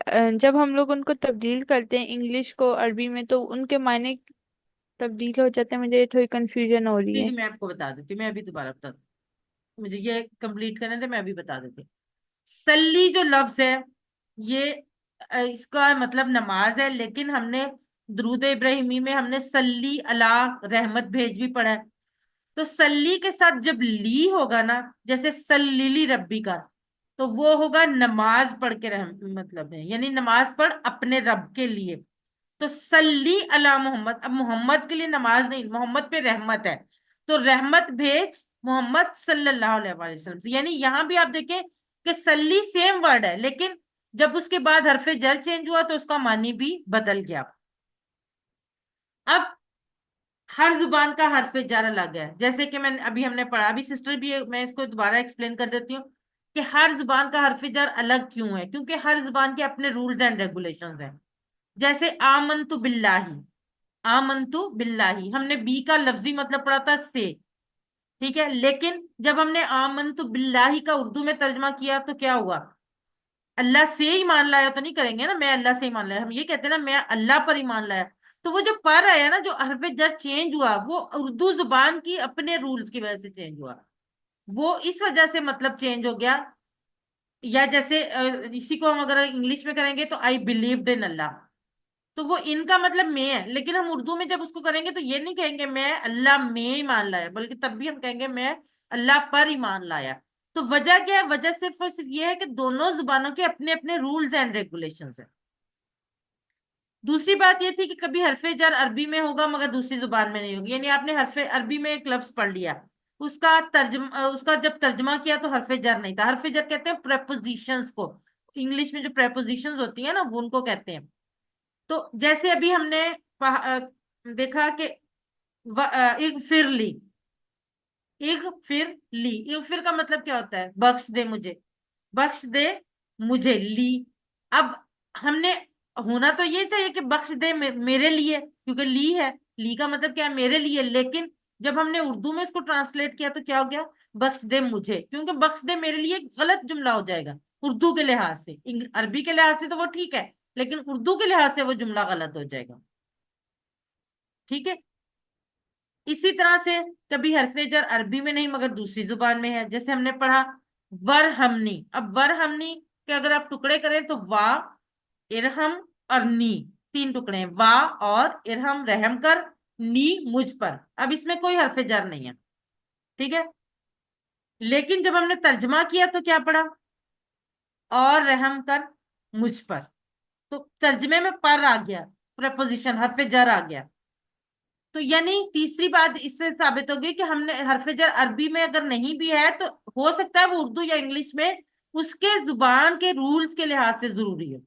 جب ہم لوگ ان کو تبدیل کرتے ہیں انگلش کو عربی میں تو ان کے معنی تبدیل ہو جاتے ہیں. مجھے تھوڑی کنفیوژن ہو رہی جی ہے. جی میں آپ کو بتا دیتی ہوں، میں ابھی دوبارہ بتا دوں، مجھے یہ کمپلیٹ کرنے تھے، میں ابھی بتا دیتی ہوں. سلی جو لفظ ہے یہ اس کا مطلب نماز ہے، لیکن ہم نے درود ابراہیمی میں ہم نے سلی اللہ رحمت بھیج بھی پڑھا ہے. تو سلی کے ساتھ جب لی ہوگا نا، جیسے سلیلی ربی کا، تو وہ ہوگا نماز پڑھ کے رحم مطلب ہے، یعنی نماز پڑھ اپنے رب کے لیے. تو سلی علی محمد، اب محمد کے لیے نماز نہیں، محمد پہ رحمت ہے، تو رحمت بھیج محمد صلی اللہ علیہ وسلم. یعنی یہاں بھی آپ دیکھیں کہ سلی سیم ورڈ ہے، لیکن جب اس کے بعد حرف جر چینج ہوا تو اس کا معنی بھی بدل گیا. اب ہر زبان کا حرف جر الگ ہے، جیسے کہ ابھی ہم نے پڑھا، ابھی سسٹر بھی میں اس کو دوبارہ ایکسپلین کر دیتی ہوں کہ ہر زبان کا حرف جر الگ کیوں ہے. کیونکہ ہر زبان کے اپنے رولز اینڈ ریگولیشنز ہیں. جیسے آمنت باللہ، آمنت باللہ ہم نے بی کا لفظی مطلب پڑھا تھا سے، ٹھیک ہے. لیکن جب ہم نے آمنت باللہ کا اردو میں ترجمہ کیا تو کیا ہوا؟ اللہ سے ایمان لایا تو نہیں کریں گے نا، میں اللہ سے ایمان لایا، ہم یہ کہتے ہیں نا میں اللہ پر ایمان لایا. تو وہ جو پر آیا نا، جو حرف جر چینج ہوا، وہ اردو زبان کی اپنے رولز کی وجہ سے چینج ہوا، وہ اس وجہ سے مطلب چینج ہو گیا. یا جیسے اسی کو ہم اگر انگلش میں کریں گے تو آئی بلیوڈ ان اللہ، تو وہ ان کا مطلب میں ہے، لیکن ہم اردو میں جب اس کو کریں گے تو یہ نہیں کہیں گے میں اللہ میں ایمان لایا، بلکہ تب بھی ہم کہیں گے میں اللہ پر ایمان لایا. تو وجہ کیا ہے؟ وجہ صرف اور صرف یہ ہے کہ دونوں زبانوں کے اپنے اپنے رولز اینڈ ریگولیشنز ہیں. دوسری بات یہ تھی کہ کبھی حرف جر عربی میں ہوگا مگر دوسری زبان میں نہیں ہوگی. یعنی آپ نے حرف عربی میں ایک لفظ پڑھ لیا، اس کا جب ترجمہ کیا تو حرف جر نہیں تھا. حرف جر کہتے ہیں پریپوزیشنز کو، انگلش میں جو پریپوزیشنز ہوتی ہیں نا وہ ان کو کہتے ہیں. تو جیسے ابھی ہم نے دیکھا کہ اغفر لی، اغفر لی، اغفر کا مطلب کیا ہوتا ہے؟ بخش دے مجھے، بخش دے مجھے. لی اب ہم نے ہونا تو یہ چاہیے کہ بخش دے میرے لیے، کیونکہ لی ہے، لی کا مطلب کیا ہے؟ میرے لیے. لیکن جب ہم نے اردو میں اس کو ٹرانسلیٹ کیا تو کیا ہو گیا؟ بخش دے مجھے. کیونکہ بخش دے میرے لیے غلط جملہ ہو جائے گا اردو کے لحاظ سے. عربی کے لحاظ سے تو وہ ٹھیک ہے، لیکن اردو کے لحاظ سے وہ جملہ غلط ہو جائے گا. ٹھیک ہے. اسی طرح سے کبھی حرف جر عربی میں نہیں مگر دوسری زبان میں ہے. جیسے ہم نے پڑھا ورہمنی. اب ورہمنی کے اگر آپ ٹکڑے کریں تو وا، ارہم اور نی، تین ٹکڑے ہیں. وا اور ارہم رحم کر، نی مجھ پر. اب اس میں کوئی حرف جر نہیں ہے. ٹھیک ہے. لیکن جب ہم نے ترجمہ کیا تو کیا پڑھا؟ اور رحم کر مجھ پر. تو ترجمے میں پر آ گیا، پریپوزیشن حرف جر آ گیا. تو یعنی تیسری بات اس سے ثابت ہوگی کہ ہم نے حرف جر عربی میں اگر نہیں بھی ہے تو ہو سکتا ہے وہ اردو یا انگلش میں اس کے زبان کے رولز کے لحاظ سے ضروری ہے.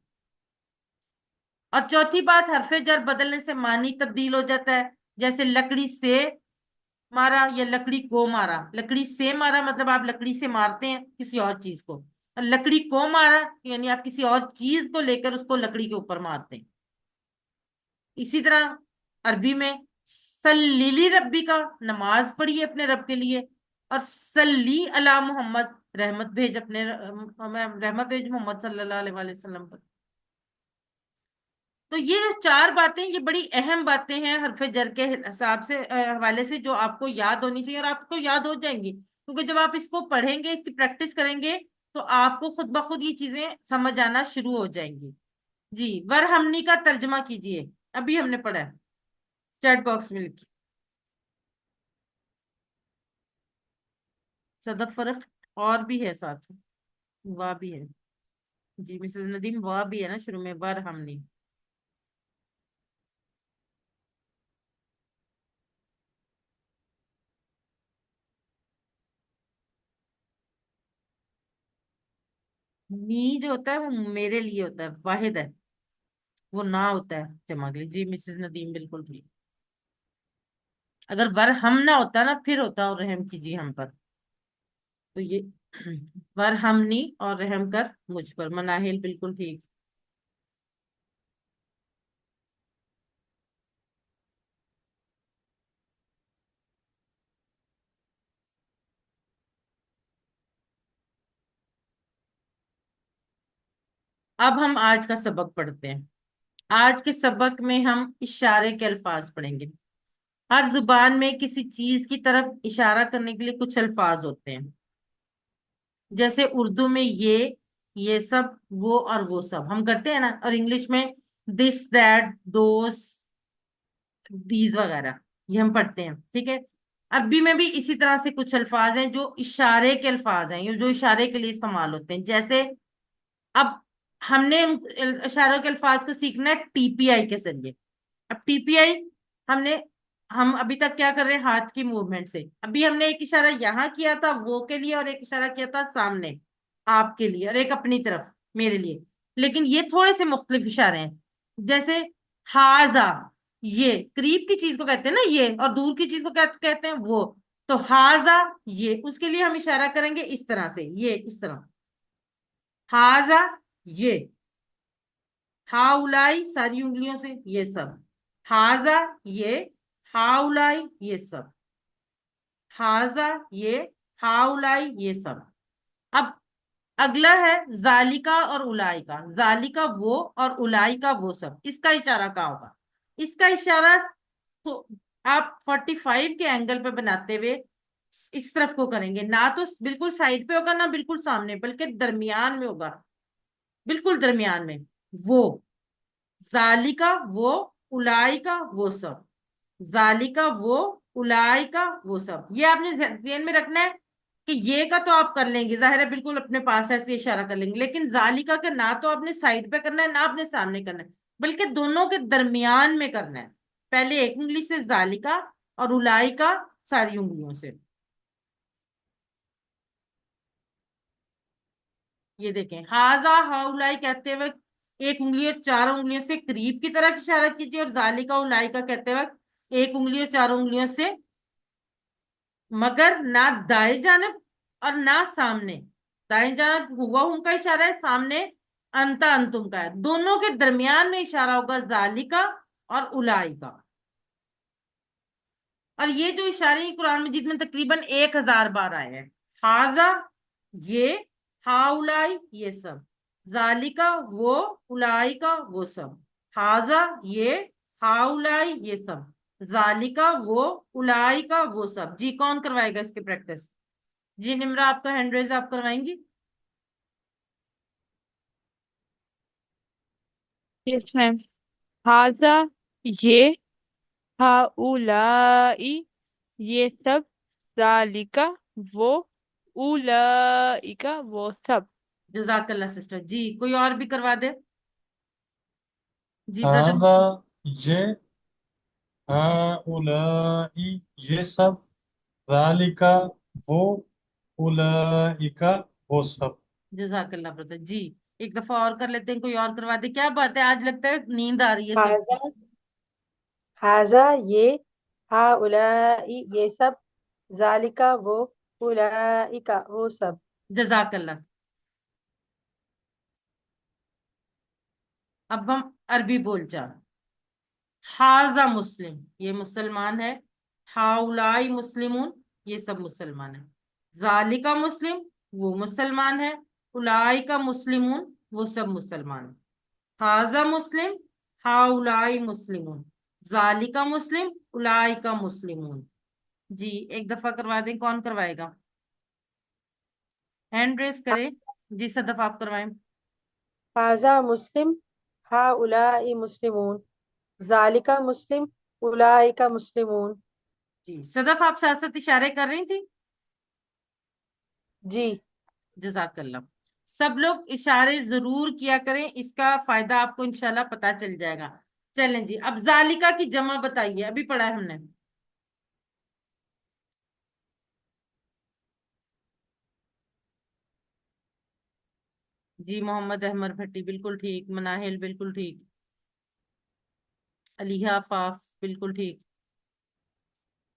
اور چوتھی بات، حرف جر بدلنے سے معنی تبدیل ہو جاتا ہے. جیسے لکڑی سے مارا یا لکڑی کو مارا. لکڑی سے مارا مطلب آپ لکڑی سے مارتے ہیں کسی اور چیز کو، اور لکڑی کو مارا یعنی آپ کسی اور چیز کو لے کر اس کو لکڑی کے اوپر مارتے ہیں. اسی طرح عربی میں سلیلی ربی کا، نماز پڑھیے اپنے رب کے لیے. اور سلی علی محمد، رحمت بھیج اپنے رحمت بھیج محمد صلی اللہ علیہ وآلہ وسلم پر. تو یہ جو چار باتیں یہ بڑی اہم باتیں ہیں حرف جر کے حساب سے حوالے سے، جو آپ کو یاد ہونی چاہیے، اور آپ کو یاد ہو جائیں گی کیونکہ جب آپ اس کو پڑھیں گے، اس کی پریکٹس کریں گے تو آپ کو خود بخود یہ چیزیں سمجھ آنا شروع ہو جائیں گی. جی ورہمنی کا ترجمہ کیجئے، ابھی ہم نے پڑھا ہے چیٹ باکس میں لکھی. صدف فرق اور بھی ہے ساتھ، وا بھی ہے. جی مسز ندیم وا بھی ہے نا شروع میں، ورہمنی. نی جو ہوتا ہے وہ میرے لیے ہوتا ہے، واحد ہے، وہ نہ ہوتا ہے جمع کے لیے. جی مسز ندیم بالکل ٹھیک. اگر ورہم نہ ہوتا نا پھر ہوتا اور رحم کیجیے ہم پر. تو یہ ورہمنی اور رحم کر مجھ پر، مناہل بالکل ٹھیک. اب ہم آج کا سبق پڑھتے ہیں. آج کے سبق میں ہم اشارے کے الفاظ پڑھیں گے. ہر زبان میں کسی چیز کی طرف اشارہ کرنے کے لیے کچھ الفاظ ہوتے ہیں. جیسے اردو میں یہ سب، وہ اور وہ سب ہم کرتے ہیں نا. اور انگلش میں دس دیٹ دوز دیز وغیرہ یہ ہم پڑھتے ہیں. ٹھیک ہے. عربی میں بھی اسی طرح سے کچھ الفاظ ہیں جو اشارے کے الفاظ ہیں، جو اشارے کے لیے استعمال ہوتے ہیں. جیسے اب ہم نے اشاروں کے الفاظ کو سیکھنا ہے ٹی پی آئی کے ذریعے. اب ٹی پی آئی ہم ابھی تک کیا کر رہے ہیں؟ ہاتھ کی موومنٹ سے. ابھی ہم نے ایک اشارہ یہاں کیا تھا وہ کے لیے، اور ایک اشارہ کیا تھا سامنے آپ کے لیے، اور ایک اپنی طرف میرے لیے. لیکن یہ تھوڑے سے مختلف اشارے ہیں. جیسے ہاذا، یہ قریب کی چیز کو کہتے ہیں نا یہ، اور دور کی چیز کو کہتے ہیں وہ. تو ہاذا یہ، اس کے لیے ہم اشارہ کریں گے اس طرح سے، یہ اس طرح. ہاذا یہ، ہاؤلائی ساری انگلیوں سے یہ سب. ہاذا یہ، ہاؤلائی یہ سب. ہاذا یہ، ہاؤلائی یہ سب. اب اگلا ہے ذالکا اور اولائکا. ذالکا وہ اور اولائکا وہ سب. اس کا اشارہ کہاں ہوگا؟ اس کا اشارہ تو آپ 45 کے اینگل پہ بناتے ہوئے اس طرف کو کریں گے. نہ تو بالکل سائڈ پہ ہوگا، نہ بالکل سامنے، بلکہ درمیان میں ہوگا، بالکل درمیان میں. وہ ذالکا وہ، اولائکا وہ سب. ذالکا وہ، اولائکا وہ سب. یہ آپ نے ذہن میں رکھنا ہے کہ یہ کا تو آپ کر لیں گے، ظاہر ہے بالکل اپنے پاس ایسے اشارہ کر لیں گے. لیکن ذالکا کا نہ تو آپ نے سائڈ پہ کرنا ہے، نہ آپ نے سامنے کرنا ہے، بلکہ دونوں کے درمیان میں کرنا ہے. پہلے ایک انگلی سے ذالکا اور اولائکا ساری انگلیوں سے. یہ دیکھیں ہاذا ہاؤلائی کہتے وقت ایک انگلی اور چاروں انگلیوں سے قریب کی طرف اشارہ کیجیے، اور ذالکا اولائکا کہتے وقت ایک انگلی اور چاروں انگلیوں سے، مگر نہ دائیں جانب اور نہ سامنے. دائیں جانب ہوا ان کا اشارہ ہے، سامنے انتا انتم کا ہے، دونوں کے درمیان میں اشارہ ہوگا ذالکا اور الائی کا. اور یہ جو اشارے ہیں قرآن مجید میں تقریباً 1000 بار آئے ہیں. ہاذا یہ، ہاؤلائی یہ سب، ذالکا وہ، الائی کا وہ سب. ہاذا یہ، ہاؤلائی یہ سب، ذالکا وہ، الائی کا وہ سب. جی کون کروائے گا اس کی پریکٹس؟ جی نمرا آپ کا ہینڈ ریز آپ کروائیں گی؟ یس میم. ہاذا یہ، ہاؤلائی یہ سب، ذالکا وہ، اولئک وہ سب. جزاک اللہ سسٹر. جی کوئی اور بھی کروا دے. جی بردر. هذا یہ، هؤلاء یہ سب، ذالک وہ، اولئک وہ سب. جزاک اللہ بردر. جی ایک دفعہ اور کر لیتے ہیں، کوئی اور کروا دے. کیا بات ہے آج لگتا ہے نیند آ رہی ہے سب کو. ہاذا ہاذا یہ، ہاؤلائی یہ سب، ذالکا وہ، اولئک وہ سب. جزاک اللہ. اب ہم عربی بول چال. ہاذا مسلم یہ مسلمان ہے، ہاؤلائی مسلمون یہ سب مسلمان ہیں، ذالکا مسلم وہ مسلمان ہے، اولئک مسلمون وہ سب مسلمان ہیں. ہاذا مسلم، ہاؤلائی مسلمون، ذالکا مسلم، اولئک مسلمون. جی ایک دفعہ کروا دیں. کون کروائے گا؟ ہینڈ ریز کرے. جی صدف آپ کروائیں. ہاذا مسلم، ہاؤلائی مسلمون، ذالکا مسلم، اولئک مسلمون. جی صدف آپ ساتھ ساتھ اشارے کر رہی تھی. جی جزاک اللہ. سب لوگ اشارے ضرور کیا کریں، اس کا فائدہ آپ کو انشاءاللہ پتا چل جائے گا. چلیں جی اب ذالکا کی جمع بتائیے، ابھی پڑھا ہے ہم نے. جی محمد احمد بھٹی بالکل ٹھیک، مناہل بالکل ٹھیک، علیہ فاف بالکل ٹھیک،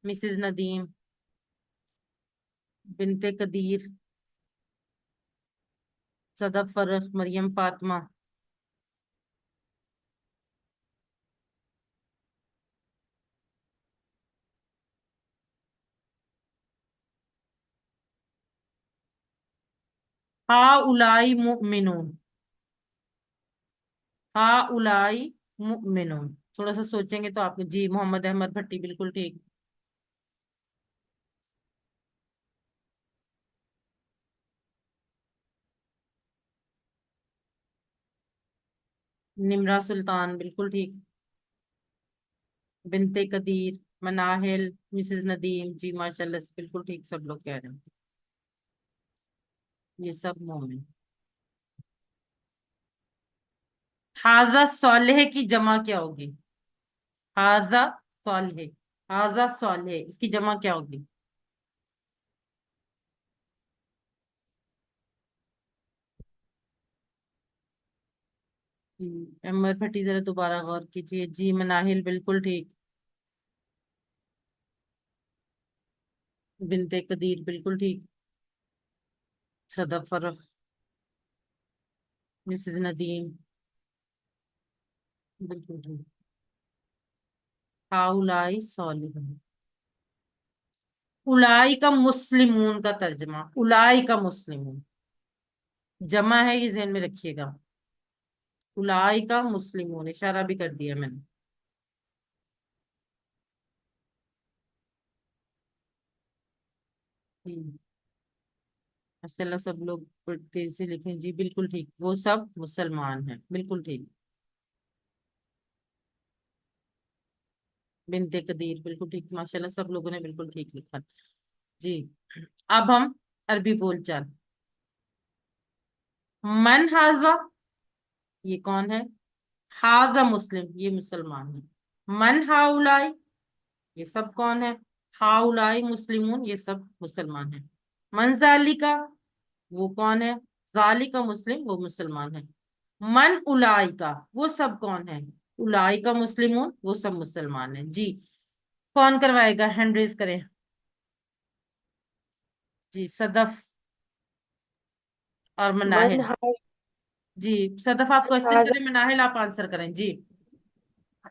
مسز ندیم، بنت قدیر، صدف فرخ، مریم فاطمہ، ہاؤلائی مؤمنون، ہاؤلائی مؤمنون. تھوڑا سا سوچیں گے تو آپ کو. جی محمد احمد بھٹی بالکل ٹھیک. نمرا سلطان بالکل ٹھیک، بنت قدیر، مناہل، مسز ندیم. جی ماشاءاللہ سے بالکل ٹھیک سب لوگ کہہ رہے ہیں. یہ سب مومن. حاذا صالح کی جمع کیا ہوگی؟ حاذا صالح، حاذا صالح اس کی جمع کیا ہوگی؟ جی احمد بھٹی ذرا دوبارہ غور کیجیے. جی مناہل بالکل ٹھیک، بنت قدیر بالکل ٹھیک، صدف فرخ، مسز ندیم بالکل ٹھیک، ہاؤلائی صالح. الائی کا مسلمون کا ترجمہ، الائی کا مسلمون جمع ہے، یہ ذہن میں رکھیے گا. الائی کا مسلمون اشارہ بھی کر دیا میں نے. ماشاء اللہ سب لوگ تیزی سے لکھیں. جی بالکل ٹھیک، وہ سب مسلمان ہیں بالکل ٹھیک. بنت قدیر بالکل ٹھیک. ماشاء اللہ سب لوگوں نے بالکل ٹھیک لکھا. جی اب ہم عربی بول چال. من ہاذا یہ کون ہے؟ ہاذا مسلم یہ مسلمان ہے. من ہاؤلائی یہ سب کون ہے؟ ہاؤلائی مسلمون یہ سب مسلمان ہیں. من ذالکا وہ کون ہے؟ ذالکا مسلم وہ مسلمان ہے. من اولائکا وہ سب کون ہے؟ اولائکا مسلمون وہ سب مسلمان ہیں. جی کون کروائے گا؟ ہینڈ ریز کریں. جی صدف اور من مناہل. جی صدف آپ کوشچن هذا کریں، مناہل آپ آنسر کریں جی.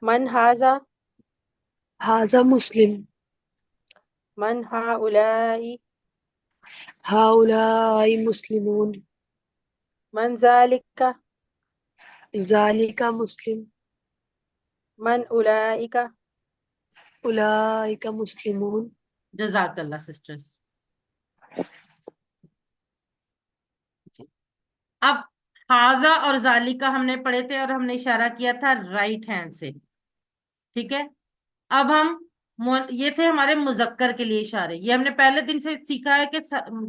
من هذا هذا مسلم. من هؤلاء هؤلاء مسلمون. من ذلك ذلك مسلم. من أولئك أولئك مسلمون. جزاک اللہ سسٹرس. اب حاضہ اور ذالکہ ہم نے پڑھے تھے اور ہم نے اشارہ کیا تھا رائٹ ہینڈ سے. ٹھیک ہے. اب ہم یہ تھے ہمارے مذکر کے لیے اشارے. یہ ہم نے پہلے دن سے سیکھا ہے کہ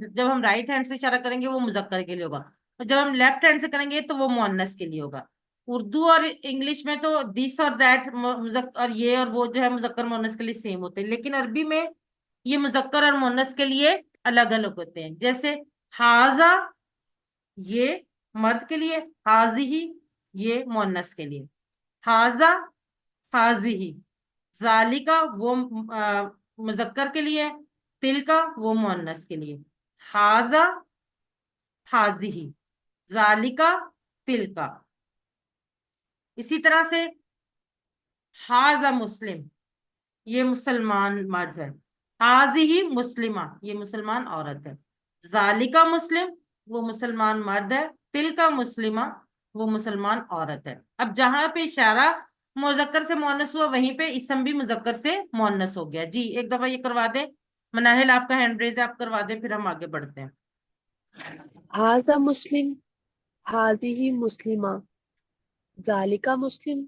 جب ہم رائٹ ہینڈ سے اشارہ کریں گے وہ مذکر کے لیے ہوگا، اور جب ہم لیفٹ ہینڈ سے کریں گے تو وہ مؤنث کے لیے ہوگا. اردو اور انگلش میں تو دس اور دیٹ اور یہ اور وہ جو ہے مذکر مؤنث کے لیے سیم ہوتے ہیں، لیکن عربی میں یہ مذکر اور مؤنث کے لیے الگ الگ ہوتے ہیں. جیسے حاضہ یہ مرد کے لیے، حاضی یہ مؤنث کے لیے. حاضہ حاضی، ذالکا وہ مذکر کے لیے، تلکا وہ مؤنث کے لیے. حاضہ حاضی، ذالکا تلکا. اسی طرح سے حاضہ مسلم یہ مسلمان مرد ہے، حاضی مسلمہ یہ مسلمان عورت ہے. ذالکا مسلم وہ مسلمان مرد ہے، تلکا مسلمہ وہ مسلمان عورت ہے. اب جہاں پہ اشارہ مذکر سے مؤنث ہوا وہیں پہ اسم بھی مذکر سے مؤنث ہو گیا. جی ایک دفعہ یہ کروا دیں. مناہل آپ کا ہینڈ ریز ہے، آپ کروا دیں پھر ہم آگے بڑھتے ہیں. هذا مسلم. هذه مسلمة. ذلك مسلم.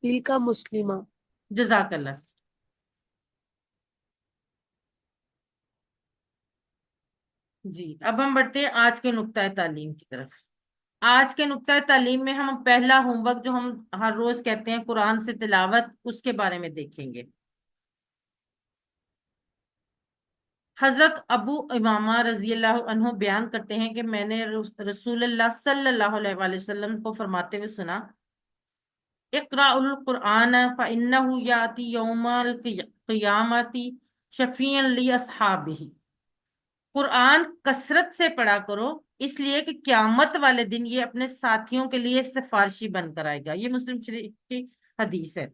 تلك مسلمة. جزاک اللہ. جی اب ہم بڑھتے ہیں آج کے نقطۂ تعلیم کی طرف. آج کے نقطۂ تعلیم میں ہم پہلا ہوم ورک جو ہم ہر روز کہتے ہیں قرآن سے تلاوت، اس کے بارے میں دیکھیں گے. حضرت ابو امامہ رضی اللہ عنہ بیان کرتے ہیں کہ میں نے رسول اللہ صلی اللہ علیہ وآلہ وسلم کو فرماتے ہوئے سنا، اقرأ القرآن فإنه یاتی یوم القیامت شفیعا لأصحابہ. قرآن کثرت سے پڑھا کرو اس لیے کہ قیامت والے دن یہ اپنے ساتھیوں کے لیے سفارشی بن کر آئے گا. یہ مسلم شریف کی حدیث ہے.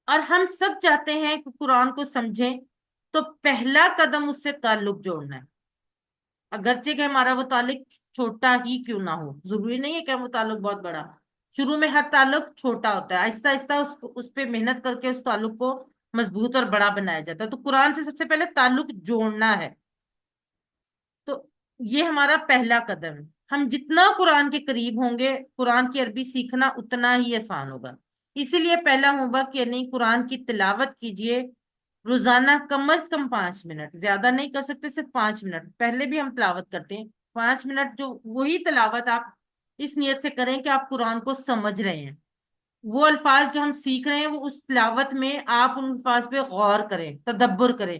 اور ہم سب چاہتے ہیں کہ قرآن کو سمجھیں، تو پہلا قدم اس سے تعلق جوڑنا ہے. اگرچہ کہ ہمارا وہ تعلق چھوٹا ہی کیوں نہ ہو، ضروری نہیں ہے کہ وہ تعلق بہت بڑا. شروع میں ہر تعلق چھوٹا ہوتا ہے، آہستہ آہستہ اس پہ محنت کر کے اس تعلق کو مضبوط اور بڑا بنایا جاتا ہے. تو قرآن سے سب سے پہلے تعلق جوڑنا ہے. تو یہ ہمارا پہلا قدم ہے. ہم جتنا قرآن کے قریب ہوں گے قرآن کی عربی سیکھنا اتنا ہی آسان ہوگا. اسی لیے پہلا ہوگا کہ یعنی قرآن کی تلاوت کیجئے روزانہ کم از کم 5 منٹ، زیادہ نہیں کر سکتے، صرف 5 منٹ. پہلے بھی ہم تلاوت کرتے ہیں 5 منٹ، جو وہی تلاوت آپ اس نیت سے کریں کہ آپ قرآن کو سمجھ رہے ہیں. وہ الفاظ جو ہم سیکھ رہے ہیں وہ اس تلاوت میں آپ ان الفاظ پہ غور کریں، تدبر کریں.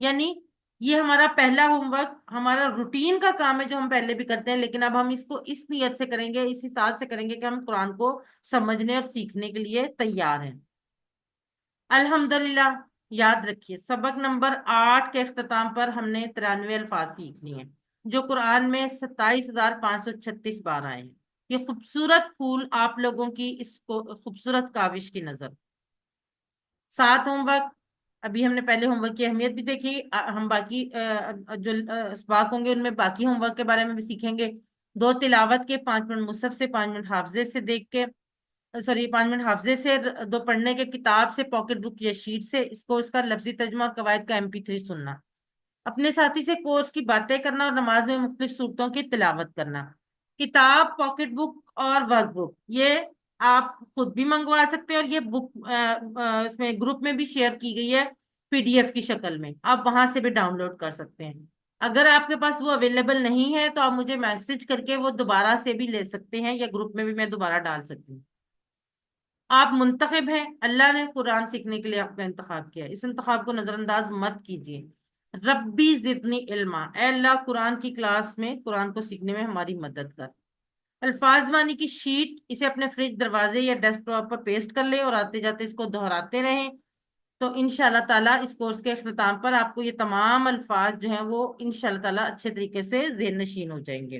یعنی یہ ہمارا پہلا ہوم ورک، ہمارا روٹین کا کام ہے جو ہم پہلے بھی کرتے ہیں، لیکن اب ہم اس کو اس نیت سے کریں گے، اس حساب سے کریں گے کہ ہم قرآن کو سمجھنے اور سیکھنے کے لیے تیار ہیں. الحمدللہ یاد رکھیے سبق نمبر 8 کے اختتام پر ہم نے 93 الفاظ سیکھ لیے ہیں جو قرآن میں 27,536 بار آئے ہیں. یہ خوبصورت پھول آپ لوگوں کی اس کو خوبصورت کاوش کی نظر. 7 ہوم ورک، ابھی ہم نے پہلے ہوم ورک کی اہمیت بھی دیکھی. ہم باقی جو اسباق ہوں گے ان میں باقی ہوم ورک کے بارے میں بھی سیکھیں گے. 2 تلاوت کے، 5 منٹ مصحف سے، 5 منٹ حافظے سے دیکھ کے، 5 منٹ حافظے سے، 2 پڑھنے کے کتاب سے، پاکٹ بک یا شیٹ سے. اس کا لفظی ترجمہ اور قواعد کا MP3 سننا. اپنے ساتھی سے کورس کی باتیں کرنا اور نماز میں مختلف صورتوں کی تلاوت کرنا. کتاب، پاکٹ بک اور ورک بک یہ آپ خود بھی منگوا سکتے ہیں، اور یہ بک اس میں گروپ میں بھی شیئر کی گئی ہے PDF کی شکل میں، آپ وہاں سے بھی ڈاؤن لوڈ کر سکتے ہیں. اگر آپ کے پاس وہ اویلیبل نہیں ہے تو آپ مجھے میسج کر کے وہ دوبارہ سے بھی لے سکتے ہیں، یا گروپ میں بھی میں دوبارہ ڈال سکتی ہوں. آپ منتخب ہیں، اللہ نے قرآن سیکھنے کے لیے آپ کا انتخاب کیا ہے، اس انتخاب کو نظر انداز مت کیجیے. ربی زدنی علما، اے اللہ قرآن کی کلاس میں قرآن کو سیکھنے میں ہماری مدد کر. الفاظ معنی کی شیٹ اسے اپنے فریج، دروازے یا ڈیسک ٹاپ پر پیسٹ کر لیں اور آتے جاتے اس کو دہراتے رہیں. تو انشاءاللہ تعالیٰ اس کورس کے اختتام پر آپ کو یہ تمام الفاظ جو ہیں وہ انشاءاللہ تعالیٰ اچھے طریقے سے ذہن نشین ہو جائیں گے.